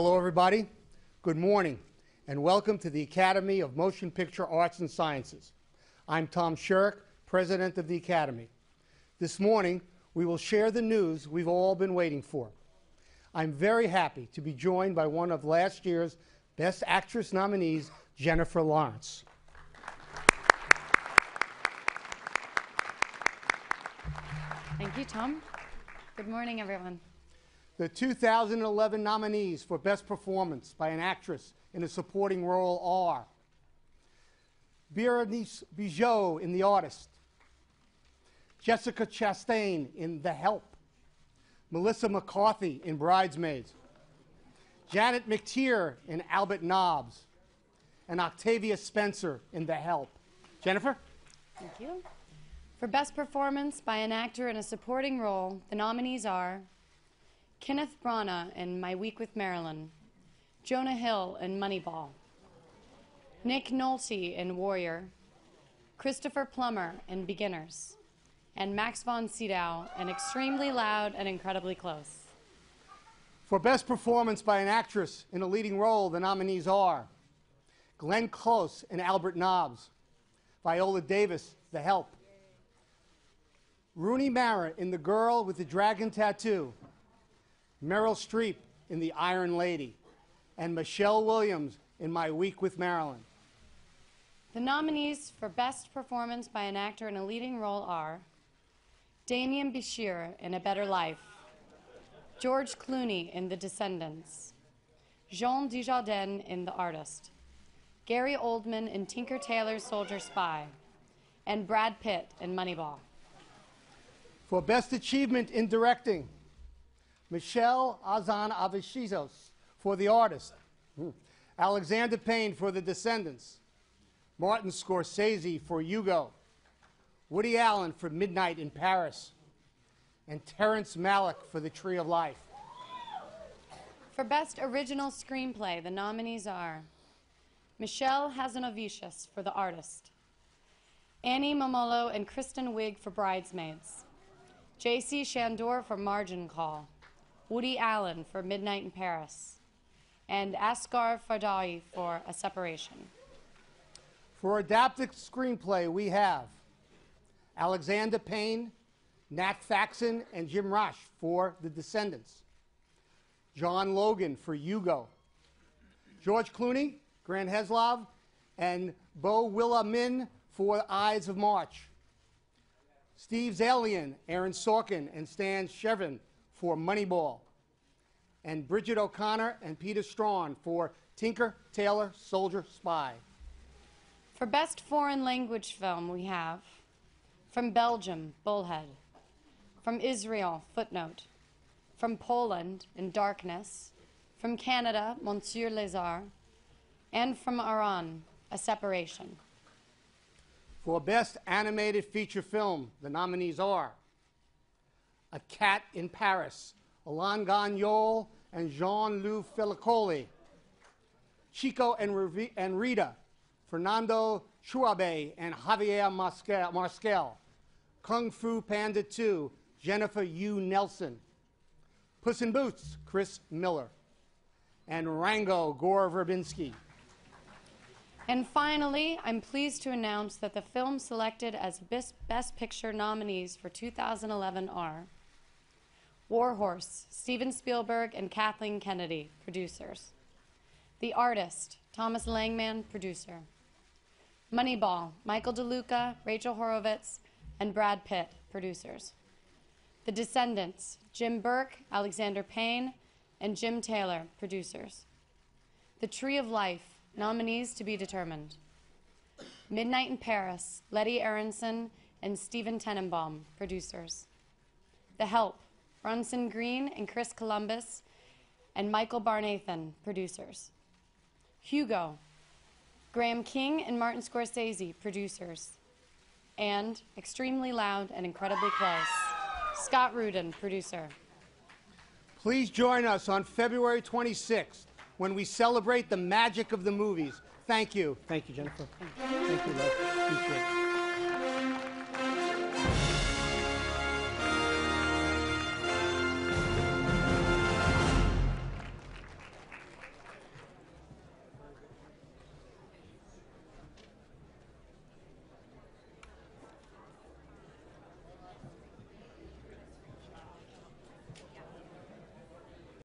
Hello, everybody. Good morning, and welcome to the Academy of Motion Picture Arts and Sciences. I'm Tom Sherrick, President of the Academy. This morning, we will share the news we've all been waiting for. I'm very happy to be joined by one of last year's Best Actress nominees, Jennifer Lawrence. Thank you, Tom. Good morning, everyone. The 2011 nominees for Best Performance by an Actress in a Supporting Role are Bérénice Bejo in The Artist, Jessica Chastain in The Help, Melissa McCarthy in Bridesmaids, Janet McTeer in Albert Nobbs, and Octavia Spencer in The Help. Jennifer? Thank you. For Best Performance by an Actor in a Supporting Role, the nominees are Kenneth Branagh in My Week with Marilyn, Jonah Hill in Moneyball, Nick Nolte in Warrior, Christopher Plummer in Beginners, and Max von Sydow in Extremely Loud and Incredibly Close. For Best Performance by an Actress in a Leading Role, the nominees are Glenn Close in Albert Nobbs, Viola Davis, The Help, Rooney Mara in The Girl with the Dragon Tattoo, Meryl Streep in The Iron Lady, and Michelle Williams in My Week with Marilyn. The nominees for Best Performance by an Actor in a Leading Role are Damien Bichir in A Better Life, George Clooney in The Descendants, Jean Dujardin in The Artist, Gary Oldman in Tinker Tailor Soldier Spy, and Brad Pitt in Moneyball. For Best Achievement in Directing, Michelle Azanavicios for The Artist, Alexander Payne for The Descendants, Martin Scorsese for Hugo, Woody Allen for Midnight in Paris, and Terrence Malick for The Tree of Life. For Best Original Screenplay, the nominees are Michelle Hazanavicius for The Artist, Annie Momolo and Kristen Wiig for Bridesmaids, J.C. Chandor for Margin Call, Woody Allen for Midnight in Paris, and Asghar Farhadi for A Separation. For Adapted Screenplay, we have Alexander Payne, Nat Faxon, and Jim Rash for The Descendants, John Logan for Hugo, George Clooney, Grant Heslov, and Beau Willimon for Eyes of March, Steve Zalian, Aaron Sorkin, and Stan Shevin for Moneyball, and Bridget O'Connor and Peter Strawn for Tinker Tailor Soldier Spy. For Best Foreign Language Film, we have from Belgium, Bullhead, from Israel, Footnote, from Poland, In Darkness, from Canada, Monsieur Lézard, and from Iran, A Separation. For Best Animated Feature Film, the nominees are A Cat in Paris, Alain Gagnol and Jean-Louis Felicoli, Chico and Rita, Fernando Chuabe and Javier Marscal, Kung Fu Panda 2, Jennifer Yu Nelson, Puss in Boots, Chris Miller, and Rango, Gore Verbinski. And finally, I'm pleased to announce that the films selected as Best Picture nominees for 2011 are War Horse, Steven Spielberg and Kathleen Kennedy, producers. The Artist, Thomas Langman, producer. Moneyball, Michael DeLuca, Rachel Horowitz, and Brad Pitt, producers. The Descendants, Jim Burke, Alexander Payne, and Jim Taylor, producers. The Tree of Life, nominees to be determined. Midnight in Paris, Letty Aronson and Stephen Tenenbaum, producers. The Help, Bronson Green and Chris Columbus and Michael Barnathan, producers. Hugo, Graham King and Martin Scorsese, producers. And Extremely Loud and Incredibly Close, Scott Rudin, producer. Please join us on February 26th when we celebrate the magic of the movies. Thank you. Thank you, Jennifer. Thank you, love. Appreciate it.